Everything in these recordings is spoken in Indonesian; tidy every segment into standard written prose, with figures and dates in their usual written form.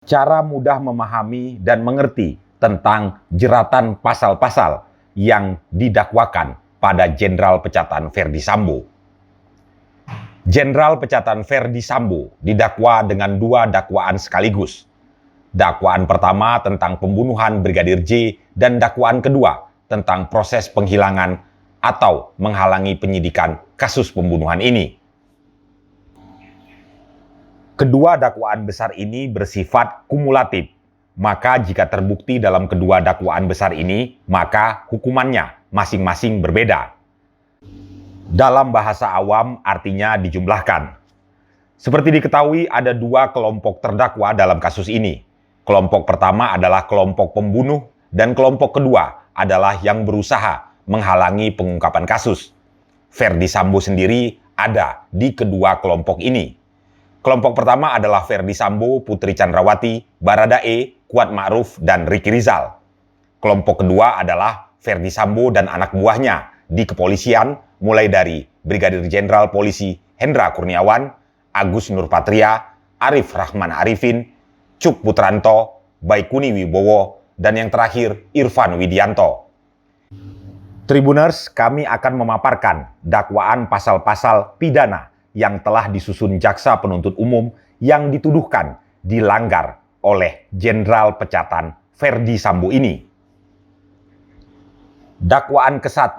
Cara mudah memahami dan mengerti tentang jeratan pasal-pasal yang didakwakan pada Jenderal Pecatan Ferdy Sambo. Jenderal Pecatan Ferdy Sambo didakwa dengan dua dakwaan sekaligus. Dakwaan pertama tentang pembunuhan Brigadir J dan dakwaan kedua tentang proses penghilangan atau menghalangi penyidikan kasus pembunuhan ini. Kedua dakwaan besar ini bersifat kumulatif, maka jika terbukti dalam kedua dakwaan besar ini, maka hukumannya masing-masing berbeda. Dalam bahasa awam artinya dijumlahkan. Seperti diketahui ada dua kelompok terdakwa dalam kasus ini. Kelompok pertama adalah kelompok pembunuh dan kelompok kedua adalah yang berusaha menghalangi pengungkapan kasus. Ferdy Sambo sendiri ada di kedua kelompok ini. Kelompok pertama adalah Ferdy Sambo, Putri Chandrawati, Baradae, Kuat Ma'ruf, dan Ricky Rizal. Kelompok kedua adalah Ferdy Sambo dan anak buahnya di kepolisian, mulai dari Brigadir Jenderal Polisi Hendra Kurniawan, Agus Nurpatria, Arif Rahman Arifin, Cuk Putranto, Baikuni Wibowo, dan yang terakhir Irfan Widianto. Tribuners, kami akan memaparkan dakwaan pasal-pasal pidana yang telah disusun jaksa penuntut umum yang dituduhkan dilanggar oleh Jenderal Pecatan Ferdy Sambo ini. Dakwaan ke-1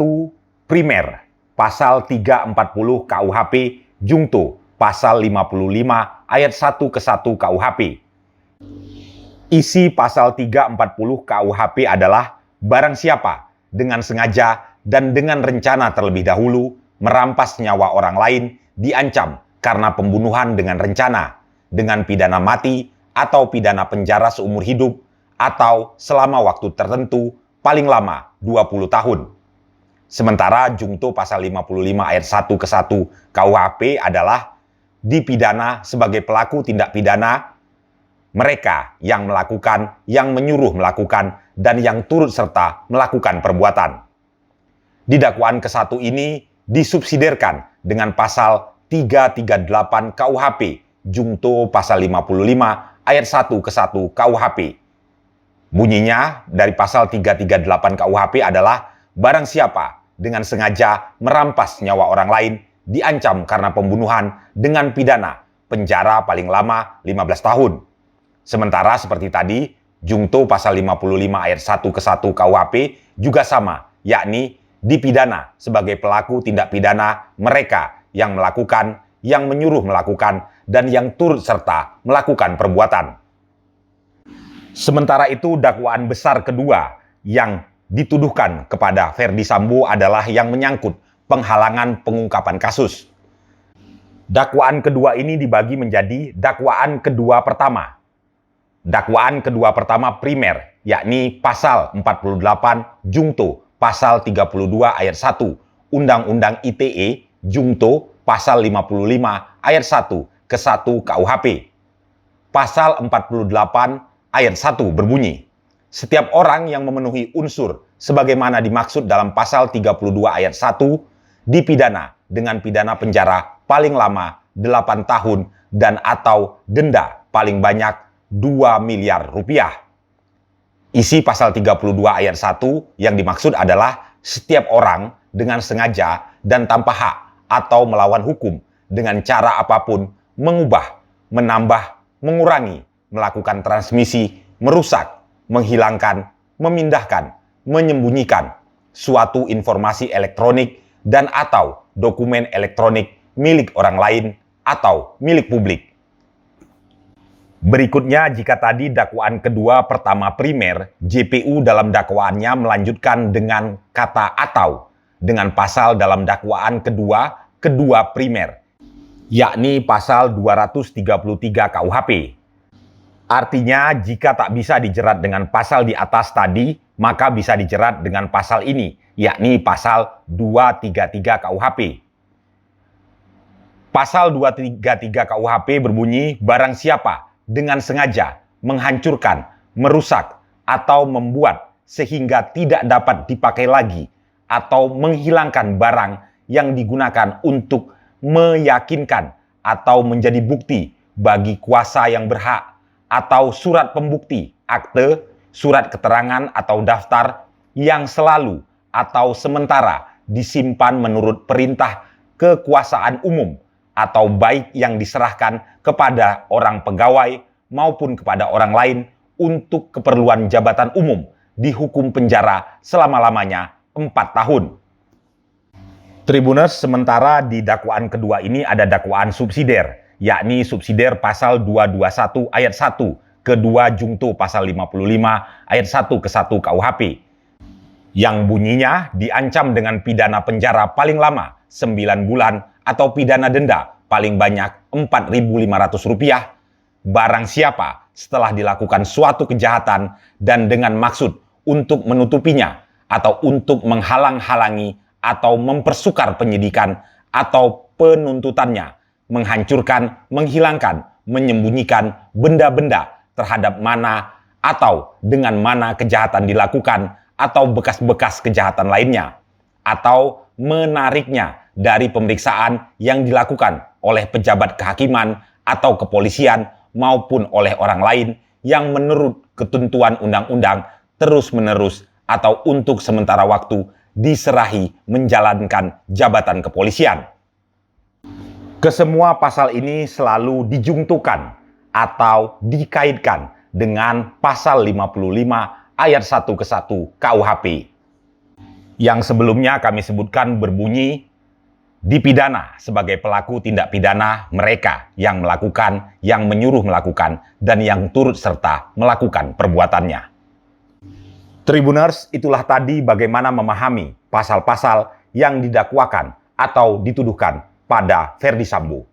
primer, pasal 340 KUHP Jungto, pasal 55 ayat 1 ke 1 KUHP. Isi pasal 340 KUHP adalah barang siapa dengan sengaja dan dengan rencana terlebih dahulu merampas nyawa orang lain diancam karena pembunuhan dengan rencana, dengan pidana mati atau pidana penjara seumur hidup atau selama waktu tertentu paling lama 20 tahun. Sementara Jungto pasal 55 ayat 1 ke 1 KUHP adalah dipidana sebagai pelaku tindak pidana mereka yang melakukan, yang menyuruh melakukan, dan yang turut serta melakukan perbuatan. Di dakwaan ke-1 ini disubsidiarkan dengan pasal 338 KUHP Jungto pasal 55 ayat 1 ke 1 KUHP. Bunyinya dari pasal 338 KUHP adalah barang siapa dengan sengaja merampas nyawa orang lain diancam karena pembunuhan dengan pidana penjara paling lama 15 tahun. Sementara seperti tadi, Jungto pasal 55 ayat 1 ke 1 KUHP juga sama, yakni dipidana sebagai pelaku tindak pidana mereka yang melakukan, yang menyuruh melakukan, dan yang turut serta melakukan perbuatan. Sementara itu, dakwaan besar kedua yang dituduhkan kepada Ferdy Sambo adalah yang menyangkut penghalangan pengungkapan kasus. Dakwaan kedua ini dibagi menjadi dakwaan kedua pertama. Dakwaan kedua pertama primer, yakni pasal 48 Jungto pasal 32 ayat 1 Undang-Undang ITE Jungto pasal 55 ayat 1 ke 1 KUHP. Pasal 48 ayat 1 berbunyi, setiap orang yang memenuhi unsur sebagaimana dimaksud dalam pasal 32 ayat 1 dipidana dengan pidana penjara paling lama 8 tahun dan atau denda paling banyak 2 miliar rupiah. Isi pasal 32 ayat 1 yang dimaksud adalah setiap orang dengan sengaja dan tanpa hak atau melawan hukum dengan cara apapun mengubah, menambah, mengurangi, melakukan transmisi, merusak, menghilangkan, memindahkan, menyembunyikan suatu informasi elektronik dan atau dokumen elektronik milik orang lain atau milik publik. Berikutnya, jika tadi dakwaan kedua pertama primer, JPU dalam dakwaannya melanjutkan dengan kata atau dengan pasal dalam dakwaan kedua primer, yakni pasal 233 KUHP. Artinya, jika tak bisa dijerat dengan pasal di atas tadi, maka bisa dijerat dengan pasal ini, yakni pasal 233 KUHP. Pasal 233 KUHP berbunyi, barang siapa dengan sengaja menghancurkan, merusak, atau membuat sehingga tidak dapat dipakai lagi atau menghilangkan barang yang digunakan untuk meyakinkan atau menjadi bukti bagi kuasa yang berhak atau surat pembukti, akte, surat keterangan atau daftar yang selalu atau sementara disimpan menurut perintah kekuasaan umum atau baik yang diserahkan kepada orang pegawai maupun kepada orang lain untuk keperluan jabatan umum dihukum penjara selama-lamanya 4 tahun. Tribuners, sementara di dakwaan kedua ini ada dakwaan subsidiar, yakni subsidiar pasal 221 ayat 1 ke-2 jungto pasal 55 ayat 1 ke 1 KUHP, yang bunyinya diancam dengan pidana penjara paling lama 9 bulan atau pidana denda paling banyak Rp4.500 barang siapa setelah dilakukan suatu kejahatan dan dengan maksud untuk menutupinya atau untuk menghalang-halangi atau mempersukar penyidikan atau penuntutannya, menghancurkan, menghilangkan, menyembunyikan benda-benda terhadap mana atau dengan mana kejahatan dilakukan atau bekas-bekas kejahatan lainnya, atau menariknya dari pemeriksaan yang dilakukan oleh pejabat kehakiman atau kepolisian maupun oleh orang lain yang menurut ketentuan undang-undang terus-menerus atau untuk sementara waktu diserahi menjalankan jabatan kepolisian. Kesemua pasal ini selalu dijungtukan atau dikaitkan dengan pasal 55 ayat 1 ke 1 KUHP. Yang sebelumnya kami sebutkan berbunyi, dipidana sebagai pelaku tindak pidana mereka yang melakukan, yang menyuruh melakukan, dan yang turut serta melakukan perbuatannya. Tribuners, itulah tadi bagaimana memahami pasal-pasal yang didakwakan atau dituduhkan pada Ferdy Sambo.